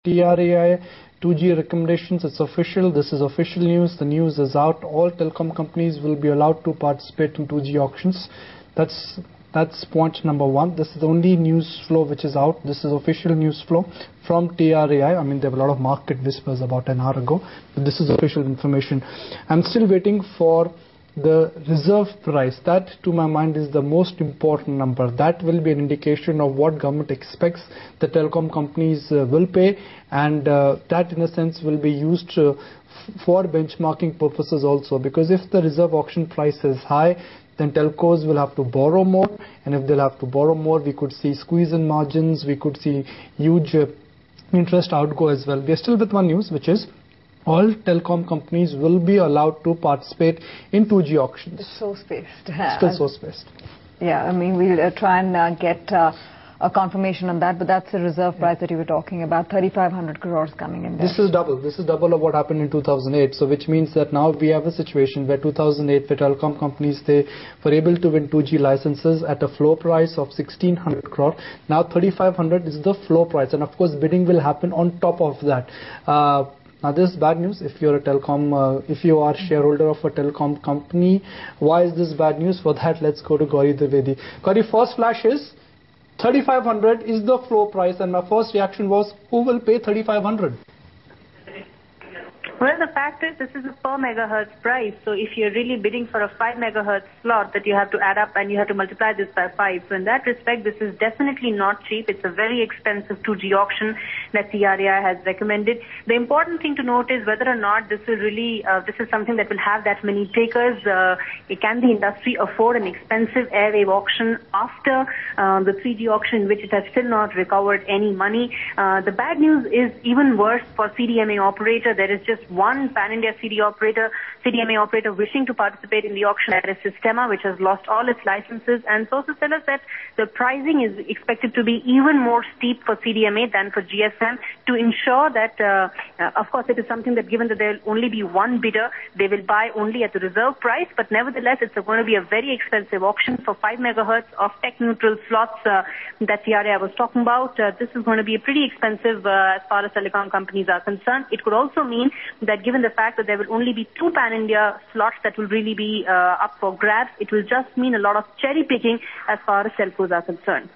TRAI 2G recommendations. It's official. This is official news. The news is out. All telecom companies will be allowed to participate in 2G auctions. That's point number one. This is the only news flow which is out. This is official news flow from TRAI. I mean, there were a lot of market whispers about an hour ago, but this is official information. I'm still waiting for the reserve price. That, to my mind, is the most important number. That will be an indication of what government expects the telecom companies will pay, and that, in a sense, will be used for benchmarking purposes also. Because if the reserve auction price is high, then telcos will have to borrow more, and if they'll have to borrow more, we could see squeeze in margins, we could see huge interest outgo as well. We are still with one news, which is all telecom companies will be allowed to participate in 2G auctions. It's so spaced. Still so spaced. Yeah, I mean, we'll try and get a confirmation on that, but that's the reserve price that you were talking about, 3,500 crores coming in there. This is double. This is double of what happened in 2008. So which means that now we have a situation where 2008, where telecom companies, they were able to win 2G licenses at a floor price of 1,600 crore. Now 3,500 is the floor price, and of course bidding will happen on top of that. Now this is bad news if you're a telecom, if you are shareholder of a telecom company. Why is this bad news? For that, let's go to Gauri Dwivedi. Gauri, first flash is 3,500 is the floor price, and my first reaction was, who will pay 3,500? Well, the fact is this is a per megahertz price. So if you're really bidding for a 5 megahertz slot, that you have to add up and you have to multiply this by 5. So in that respect, this is definitely not cheap. It's a very expensive 2G auction that TRAI has recommended. The important thing to note is whether or not this will really, this is something that will have that many takers. Can the industry afford an expensive airwave auction after the 3G auction, in which it has still not recovered any money? The bad news is even worse for CDMA operator. There is just one pan-India CDMA operator wishing to participate in the auction, that is Sistema, which has lost all its licenses. And sources tell us that the pricing is expected to be even more steep for CDMA than for GSM, to ensure that, of course, it is something that given that there will only be one bidder, they will buy only at the reserve price. But nevertheless, it's going to be a very expensive auction for 5 megahertz of tech-neutral slots that TRAI was talking about. This is going to be pretty expensive as far as telecom companies are concerned. It could also mean that given the fact that there will only be 2 pan-India slots that will really be up for grabs, it will just mean a lot of cherry-picking as far as telcos are concerned.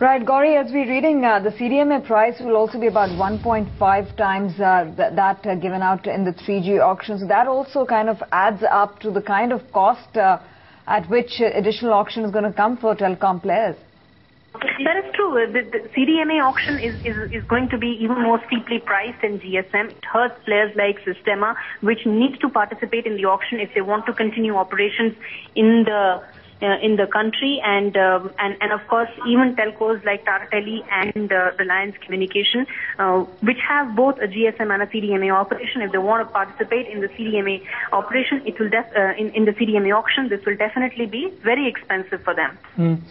Right, Gauri, as we're reading, the CDMA price will also be about 1.5 times that given out in the 3G auctions. That also kind of adds up to the kind of cost at which additional auction is going to come for telecom players. That is true. The CDMA auction is going to be even more steeply priced than GSM. It hurts players like Sistema, which needs to participate in the auction if they want to continue operations in the country, and of course even telcos like Tata Tele and Reliance Communication, which have both a GSM and a CDMA operation. If they want to participate in the CDMA operation, it will in the CDMA auction, this will definitely be very expensive for them.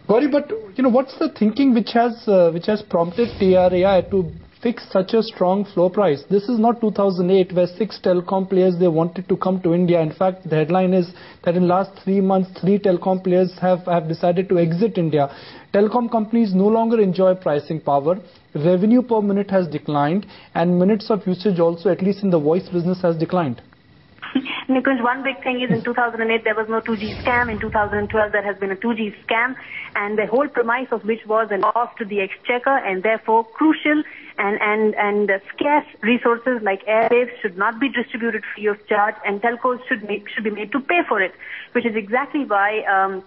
Gauri, but what's the thinking which has prompted TRAI to fix such a strong floor price? This is not 2008 where 6 telecom players, they wanted to come to India. In fact, the headline is that in last 3 months 3 telecom players have decided to exit India. Telecom companies no longer enjoy pricing power. Revenue per minute has declined, and minutes of usage also, at least in the voice business, has declined. Because one big thing is in 2008 there was no 2G scam. In 2012 there has been a 2G scam, and the whole premise of which was a loss to the exchequer, and therefore crucial and scarce resources like airwaves should not be distributed free of charge, and telcos should be made to pay for it, which is exactly why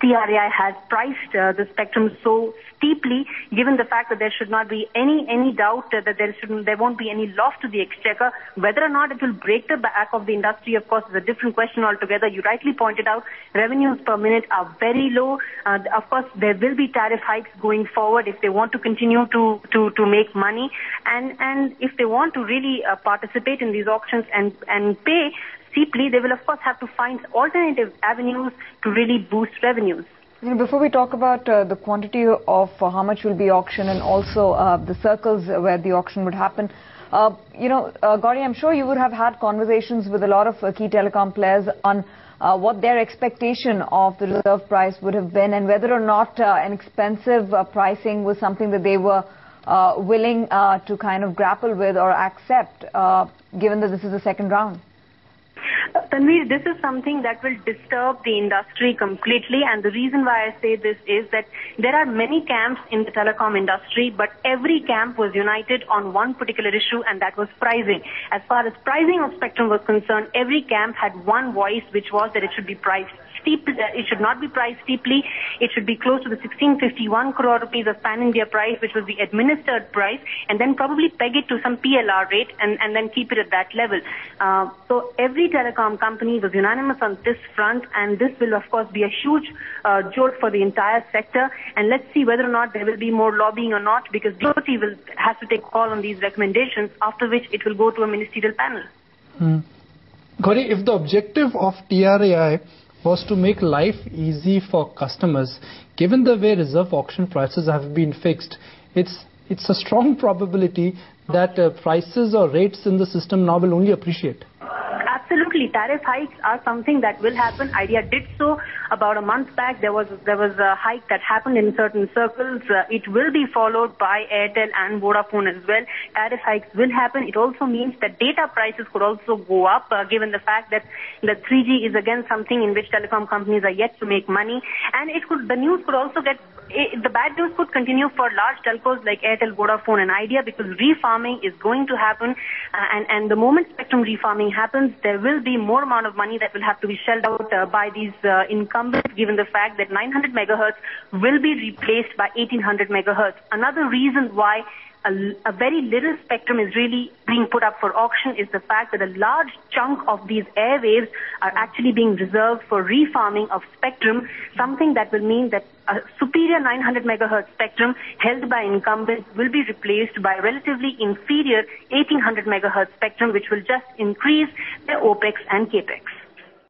TRAI has priced the spectrum so steeply, given the fact that there should not be any doubt that there won't be any loss to the exchequer. Whether or not it will break the back of the industry, of course, is a different question altogether. You rightly pointed out, revenues per minute are very low. Of course, there will be tariff hikes going forward if they want to continue to make money, and if they want to really participate in these auctions and pay steeply, they will of course have to find alternative avenues to really boost revenues. Before we talk about the quantity of how much will be auctioned, and also the circles where the auction would happen, Gauri, I'm sure you would have had conversations with a lot of key telecom players on what their expectation of the reserve price would have been, and whether or not an expensive pricing was something that they were willing to kind of grapple with or accept, given that this is the second round? Tanveer, this is something that will disturb the industry completely, and the reason why I say this is that there are many camps in the telecom industry, but every camp was united on one particular issue, and that was pricing. As far as pricing of spectrum was concerned, every camp had one voice, which was that it should be priced steep. It should not be priced steeply. It should be close to the 1651 crore rupees of pan-India price, which was the administered price, and then probably peg it to some PLR rate and then keep it at that level. So every telecom company was unanimous on this front, and this will of course be a huge jolt for the entire sector. And let's see whether or not there will be more lobbying or not, because DOT has to take a call on these recommendations, after which it will go to a ministerial panel. Gauri, if the objective of TRAI was to make life easy for customers, given the way reserve auction prices have been fixed, it's a strong probability that prices or rates in the system now will only appreciate. Absolutely, tariff hikes are something that will happen. Idea did so about a month back. There was a hike that happened in certain circles. It will be followed by Airtel and Vodafone as well. Tariff hikes will happen. It also means that data prices could also go up, given the fact that 3G is again something in which telecom companies are yet to make money. And the news could also the bad news could continue for large telcos like Airtel, Vodafone and Idea, because refarming is going to happen, and the moment spectrum refarming happens, there will be more amount of money that will have to be shelled out by these incumbents, given the fact that 900 megahertz will be replaced by 1800 megahertz. Another reason why a very little spectrum is really being put up for auction is the fact that a large chunk of these airwaves are actually being reserved for refarming of spectrum, something that will mean that a superior 900 megahertz spectrum held by incumbents will be replaced by relatively inferior 1800 megahertz spectrum, which will just increase their OPEX and CAPEX.